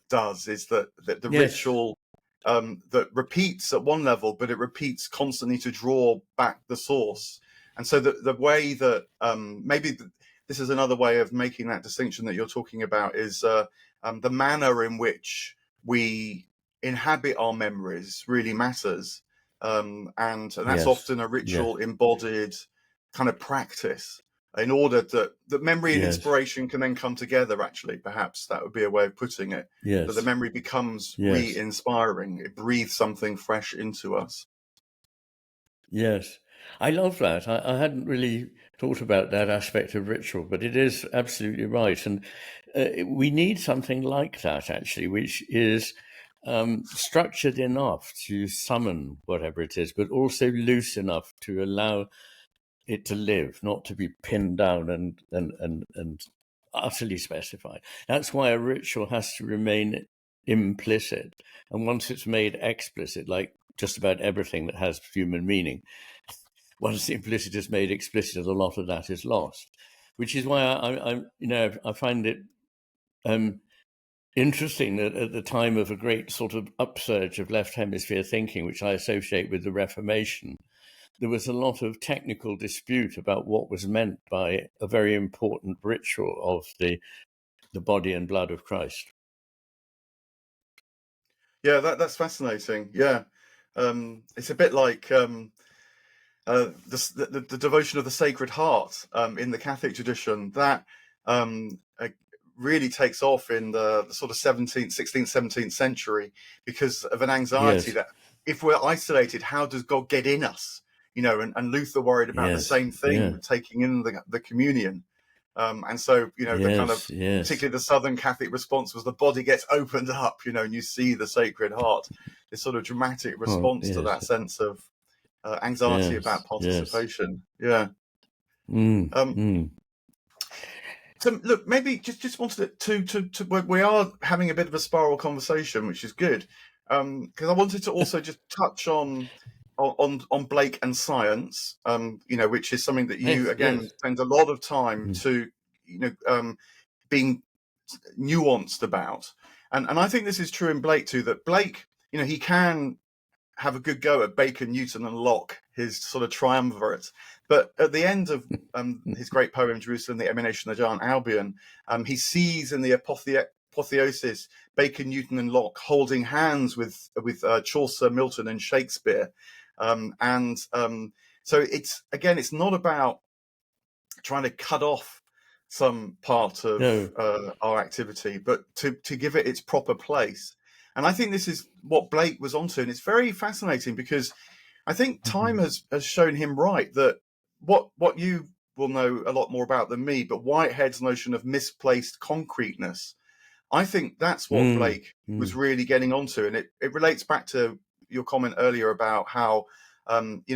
does, is that the ritual that repeats at one level, but it repeats constantly to draw back the source. And so the way that maybe this is another way of making that distinction that you're talking about, is the manner in which we inhabit our memories really matters. And that's often a ritual embodied kind of practice, in order that memory and inspiration can then come together. Actually, perhaps that would be a way of putting it. That the memory becomes re-inspiring. It breathes something fresh into us. Yes, I love that. I hadn't really thought about that aspect of ritual, but it is absolutely right. And we need something like that, actually, which is structured enough to summon whatever it is, but also loose enough to allow it to live, not to be pinned down and utterly specified. That's why a ritual has to remain implicit. And once it's made explicit, like just about everything that has human meaning, once the implicit is made explicit, a lot of that is lost. Which is why I find it interesting that at the time of a great sort of upsurge of left hemisphere thinking, which I associate with the Reformation, there was a lot of technical dispute about what was meant by a very important ritual of the body and blood of Christ. Yeah, that's fascinating. Yeah, it's a bit like the devotion of the Sacred Heart in the Catholic tradition, that really takes off in the sort of 16th, 17th century, because of an anxiety that if we're isolated, how does God get in us? And Luther worried about the same thing with taking in the communion. And so, the kind of, particularly the Southern Catholic response was the body gets opened up, and you see the Sacred Heart, this sort of dramatic response to that sense of anxiety about participation. So look, maybe just wanted to we are having a bit of a spiral conversation, which is good, because I wanted to also just touch on Blake and science, which is something that you spend a lot of time to being nuanced about, and I think this is true in Blake too. That Blake, he can have a good go at Bacon, Newton, and Locke, his sort of triumvirate. But at the end of his great poem, Jerusalem, the Emanation of the Giant Albion, he sees in the apotheosis Bacon, Newton, and Locke holding hands with Chaucer, Milton, and Shakespeare. So it's not about trying to cut off some part of our activity, but to give it its proper place. And I think this is what Blake was onto. And it's very fascinating, because I think time has shown him right, that what you will know a lot more about than me, but Whitehead's notion of misplaced concreteness, I think that's what Blake was really getting onto. And it relates back to your comment earlier about how,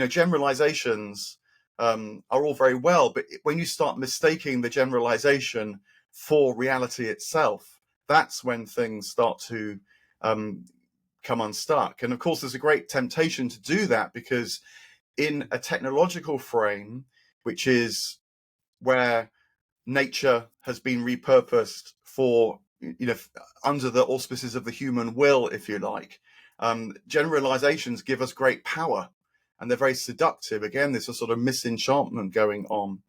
generalizations are all very well, but when you start mistaking the generalization for reality itself, that's when things start to come unstuck. And of course, there's a great temptation to do that, because in a technological frame, which is where nature has been repurposed for under the auspices of the human will, if you like. Generalizations give us great power, and they're very seductive. Again, there's a sort of misenchantment going on.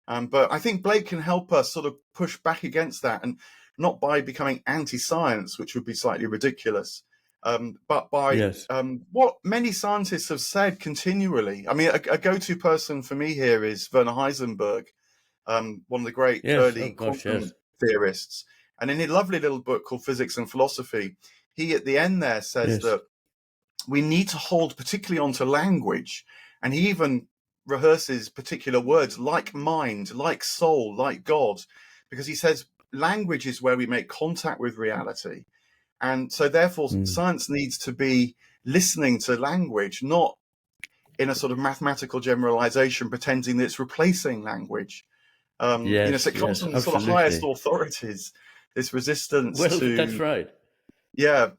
But I think Blake can help us sort of push back against that, and not by becoming anti-science, which would be slightly ridiculous, but by Yes. what many scientists have said continually. I mean, a go-to person for me here is Werner Heisenberg, one of the great Yes. Oh early gosh. Yes. quantum theorists. And in a lovely little book called Physics and Philosophy, he at the end there says Yes. that we need to hold particularly onto language. And he even rehearses particular words like mind, like soul, like God, because he says language is where we make contact with reality. And so therefore science needs to be listening to language, not in a sort of mathematical generalization, pretending that it's replacing language. Yes. So it comes Yes. from the sort of highest Absolutely. authorities, this resistance Well, that's to, right. yeah.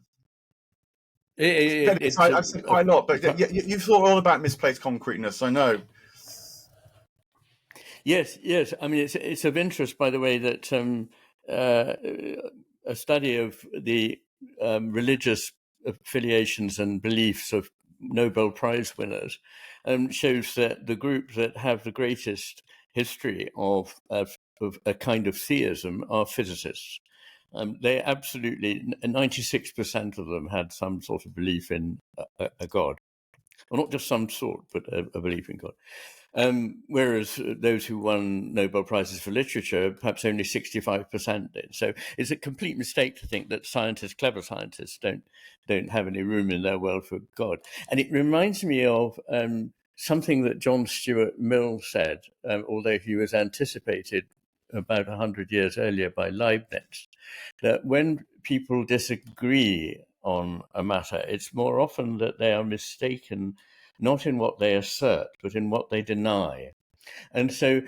Anyway, so It's I've said quite a lot, but you've thought all about misplaced concreteness, I know. yes. Yes. I mean, it's of interest, by the way, that a study of the religious affiliations and beliefs of Nobel Prize winners shows that the group that have the greatest history of a kind of theism are physicists. They absolutely, 96% of them had some sort of belief in a God. Well, not just some sort, but a belief in God. Whereas those who won Nobel Prizes for literature, perhaps only 65% did. So it's a complete mistake to think that scientists, clever scientists, don't have any room in their world for God. And it reminds me of something that John Stuart Mill said, although he was anticipated about 100 years earlier by Leibniz, that when people disagree on a matter, it's more often that they are mistaken not in what they assert, but in what they deny. And so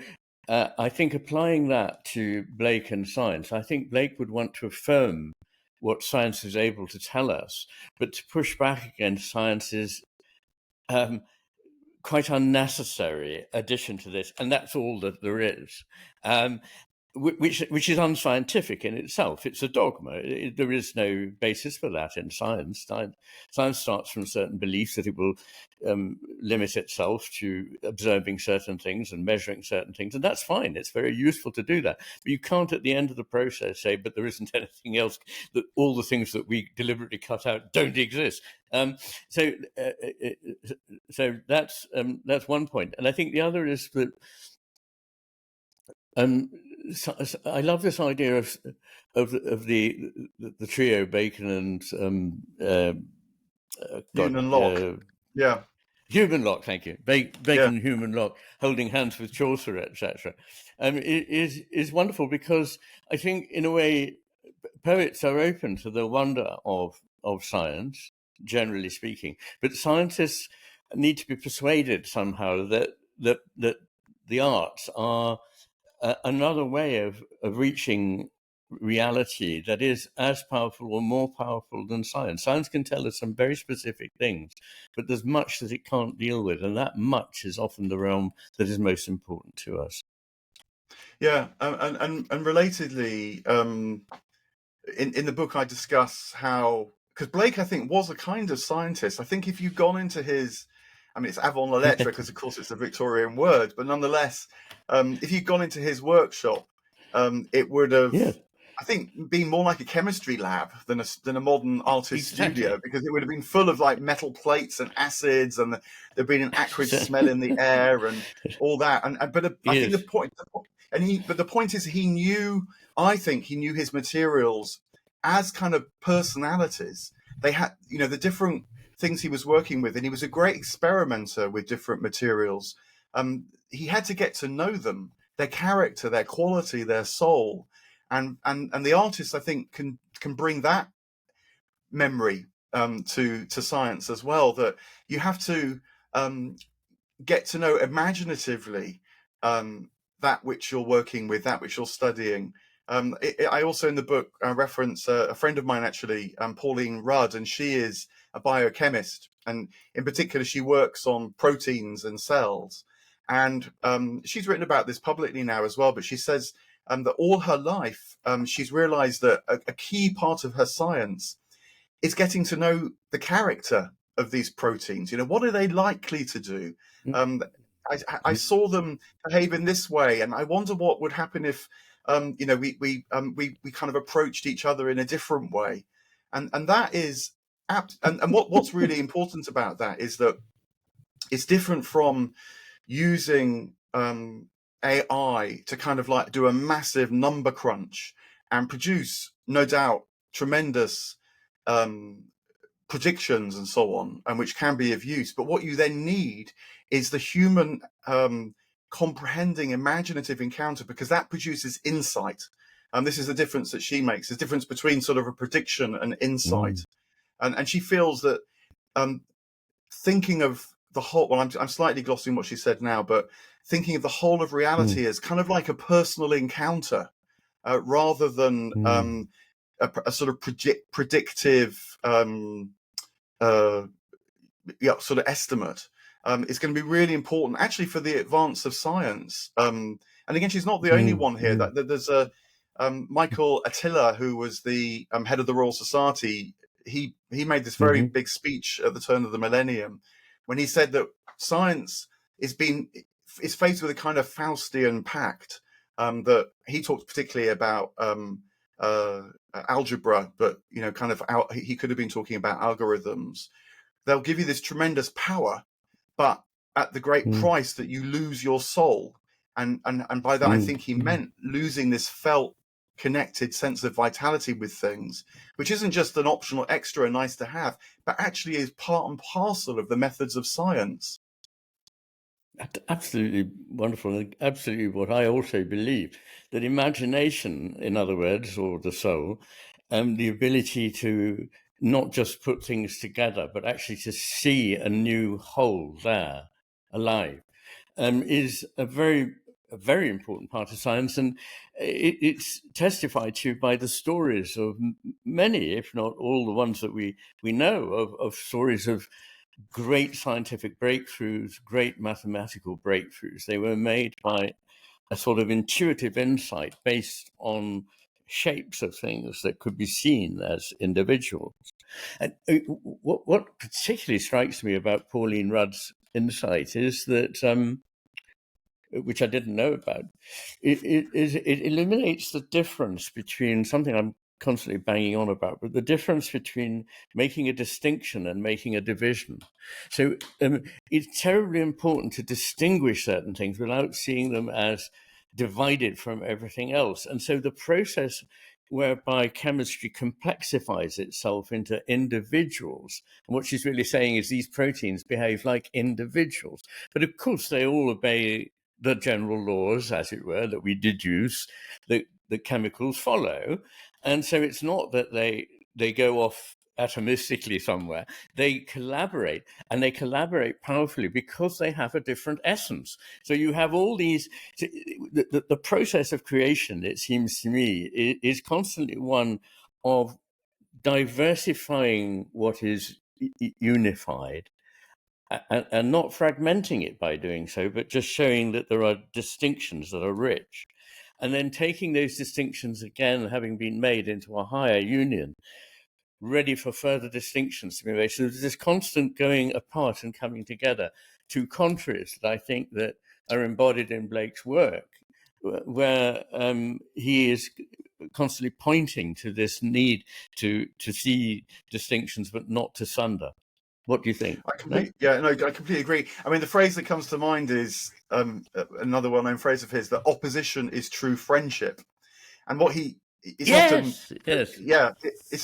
I think applying that to Blake and science, I think Blake would want to affirm what science is able to tell us, but to push back against science's quite unnecessary addition to this. And that's all that there is. Which is unscientific in itself. It's a dogma. There is no basis for that in science. Science starts from certain beliefs that it will limit itself to observing certain things and measuring certain things, and that's fine. It's very useful to do that. But you can't, at the end of the process, say, "But there isn't anything else. That all the things that we deliberately cut out don't exist." So that's one point, and I think the other is that. So I love this idea of the trio Bacon and Newton and Locke. Yeah. Human Locke. Thank you, Bacon, Yeah. Human Locke, holding hands with Chaucer, etc. It is wonderful because I think in a way poets are open to the wonder of science, generally speaking, but scientists need to be persuaded somehow that the arts are another way of reaching reality that is as powerful or more powerful than science. Science can tell us some very specific things, but there's much that it can't deal with, and that much is often the realm that is most important to us. Yeah, and relatedly, in the book I discuss how, because Blake, I think, was a kind of scientist. I think if you'd gone into his, I mean, it's avant la lettre because, of course, it's a Victorian word, but nonetheless, if you'd gone into his workshop, it would have, Yes. I think, been more like a chemistry lab than a modern artist studio, because it would have been full of like metal plates and acids, and there'd been an acrid smell in the air and all that. I think the point, but the point is, I think he knew his materials as kind of personalities. They had, the different things he was working with, and he was a great experimenter with different materials. He had to get to know them, their character, their quality, their soul. And the artist, I think, can bring that memory to science as well. That you have to get to know imaginatively that which you're working with, that which you're studying. I also in the book reference a friend of mine, actually, Pauline Rudd, and she is a biochemist, and in particular she works on proteins and cells. And she's written about this publicly now as well, but she says that all her life she's realized that a key part of her science is getting to know the character of these proteins. What are they likely to do? Um, I saw them behave in this way, and I wonder what would happen if we kind of approached each other in a different way. And that is and what's really important about that is that it's different from using AI to kind of like do a massive number crunch and produce, no doubt, tremendous predictions and so on, and which can be of use. But what you then need is the human comprehending, imaginative encounter, because that produces insight. And this is the difference that she makes, the difference between sort of a prediction and insight. And she feels that thinking of the whole, well, I'm slightly glossing what she said now, but thinking of the whole of reality as kind of like a personal encounter, rather than a sort of predictive sort of estimate, is going to be really important actually for the advance of science. And again, she's not the only one here. There's a Michael Attila, who was the head of the Royal Society. He made this very big speech at the turn of the millennium when he said that science is faced with a kind of Faustian pact, that he talked particularly about algebra, but he could have been talking about algorithms. They'll give you this tremendous power, but at the great price that you lose your soul. And by that, I think he meant losing this felt connected sense of vitality with things, which isn't just an optional extra nice to have, but actually is part and parcel of the methods of science. Absolutely wonderful, and absolutely what I also believe, that imagination, in other words, or the soul, the ability to not just put things together, but actually to see a new whole there, alive, is a very important part of science, and it's testified to by the stories of many, if not all, the ones that we know of stories of great scientific breakthroughs, great mathematical breakthroughs. They were made by a sort of intuitive insight based on shapes of things that could be seen as individuals. And what particularly strikes me about Pauline Rudd's insight is that, which I didn't know about, it eliminates the difference between something I'm constantly banging on about, but the difference between making a distinction and making a division. So it's terribly important to distinguish certain things without seeing them as divided from everything else. And so the process whereby chemistry complexifies itself into individuals, and what she's really saying is these proteins behave like individuals, but of course they all obey the general laws, as it were, that we deduce that the chemicals follow. And so it's not that they go off atomistically somewhere. They collaborate, and they collaborate powerfully because they have a different essence. So you have all these, the process of creation, it seems to me, is constantly one of diversifying what is unified, and not fragmenting it by doing so, but just showing that there are distinctions that are rich. And then taking those distinctions again, having been made into a higher union, ready for further distinctions to be made. So there's this constant going apart and coming together. Two contraries that I think that are embodied in Blake's work, where he is constantly pointing to this need to see distinctions but not to sunder. What do you think? I completely agree. I mean, the phrase that comes to mind is another well-known phrase of his, that opposition is true friendship. And what it's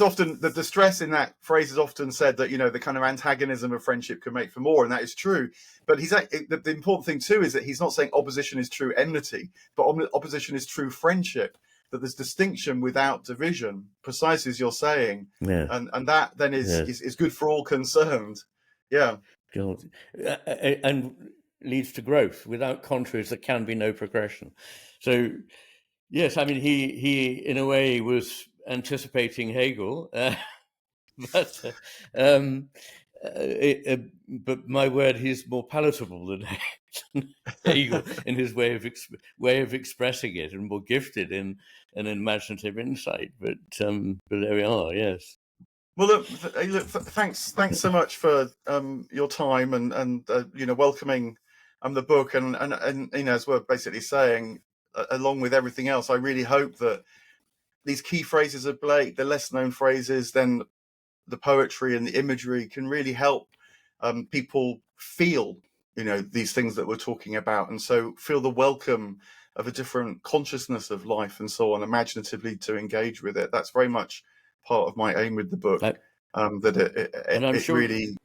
often the stress in that phrase is often said that, the kind of antagonism of friendship can make for more, and that is true. But the important thing too is that he's not saying opposition is true enmity, but opposition is true friendship. That there's distinction without division, precisely as you're saying, and that then is good for all concerned. Yeah, and leads to growth. Without contraries, there can be no progression. So, yes, I mean he in a way was anticipating Hegel. but but my word, he's more palatable than Hegel in his way of expressing it, and more gifted in an imaginative insight. But there we are. Yes. Well, look, thanks so much for your time and welcoming the book and as we're basically saying, along with everything else, I really hope that these key phrases of Blake, the less known phrases, then the poetry and the imagery, can really help people feel these things that we're talking about, and so feel the welcome of a different consciousness of life and so on, imaginatively, to engage with it. That's very much part of my aim with the book. And I'm it sure, really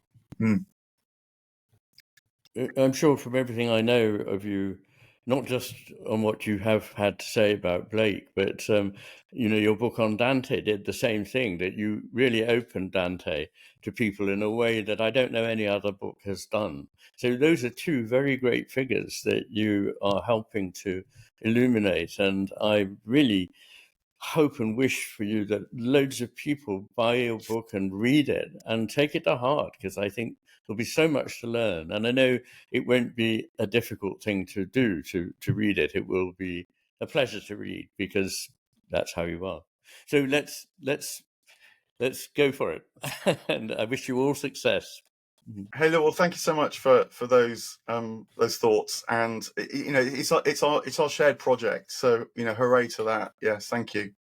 I'm sure from everything I know of you, not just on what you have had to say about Blake, but your book on Dante did the same thing, that you really opened Dante to people in a way that I don't know any other book has done. So those are two very great figures that you are helping to illuminate, and I really hope and wish for you that loads of people buy your book and read it and take it to heart, because I think there'll be so much to learn. And I know it won't be a difficult thing to do, to read it. It will be a pleasure to read, because that's how you are. So let's go for it. And I wish you all success. Hey, well, thank you so much for those thoughts, and it's our shared project, so hooray to that. Yes, thank you.